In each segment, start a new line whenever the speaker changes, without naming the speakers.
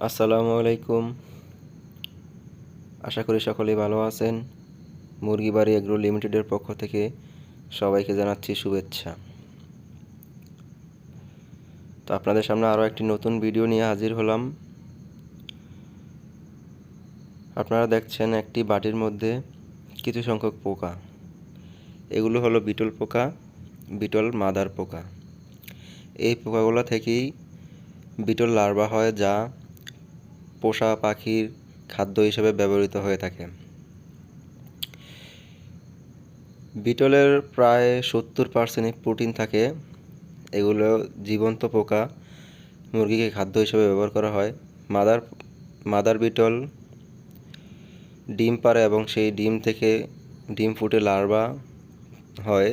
আসসালামু আলাইকুম। আশা করি সকলেই ভালো আছেন। মুরগি বাড়ি এগ্রো লিমিটেডের পক্ষ থেকে সবাইকে জানাচ্ছি শুভেচ্ছা। তো আপনাদের সামনে আরও একটি নতুন ভিডিও নিয়ে হাজির হলাম। আপনারা দেখছেন একটি বাটির মধ্যে কিছু সংখ্যক পোকা। এগুলো হলো বিটল পোকা, বিটল মাদার পোকা। এই পোকাগুলো থেকেই বিটল লার্ভা হয়, যা পোষা পাখির খাদ্য হিসেবে ব্যবহৃত হয়ে থাকে। বিটলের প্রায় 70% প্রোটিন থাকে। এগুলো জীবন্ত পোকা, মুরগিকে খাদ্য হিসেবে ব্যবহার করা হয়। মাদার বিটল ডিম পাড়ে এবং সেই ডিম থেকে ডিম ফুটে লার্ভা হয়।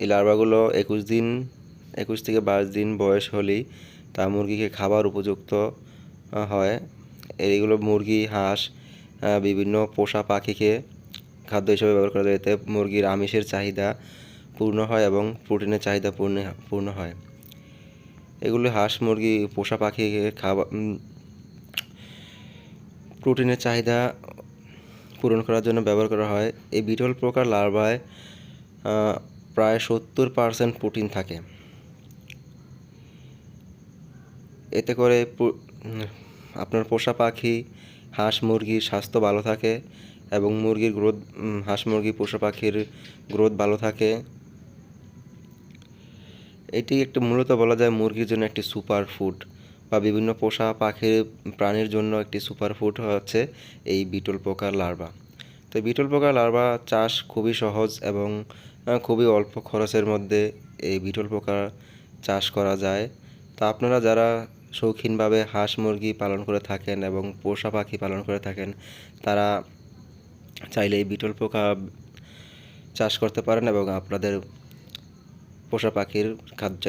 এই লার্ভাগুলো 21 থেকে 22 দিন বয়স হলেই তা মুরগিকে খাবার উপযুক্ত হয়। এইগুলো মুরগি, হাঁস, বিভিন্ন পোষা পাখিকে খাদ্য হিসেবে ব্যবহার করা যায়। এতে মুরগির আমিষের চাহিদা পূর্ণ হয় এবং প্রোটিনের চাহিদা পূর্ণ হয়। এগুলো হাঁস, মুরগি, পোষা পাখিকে প্রোটিনের চাহিদা পূরণ করার জন্য ব্যবহার করা হয়। এই বিটল পোকার লার্ভায় প্রায় 70% প্রোটিন থাকে। এতে করে আপনার পোষা পাখি, হাঁস মুরগির স্বাস্থ্য ভালো থাকে এবং মুরগির গ্রোথ, হাঁস মুরগি পোষা পাখির গ্রোথ ভালো থাকে। এটি একটি মূলত বলা যায় মুরগির জন্য একটি সুপার ফুড, বা বিভিন্ন পোষা পাখির প্রাণীর জন্য একটি সুপার ফুড হচ্ছে এই বিটল পোকার লার্ভা। তো বিটল পোকার লার্ভা চাষ খুবই সহজ এবং খুবই অল্প খরচের মধ্যে এই বিটল পোকা চাষ করা যায়। তা আপনারা যারা শৌখিনভাবে হাঁস মুরগি পালন করে থাকেন এবং পোষা পাখি পালন করে থাকেন, তারা চাইলে এই বিটল পোকা চাষ করতে পারেন এবং আপনাদের পোষা পাখির খাদ্য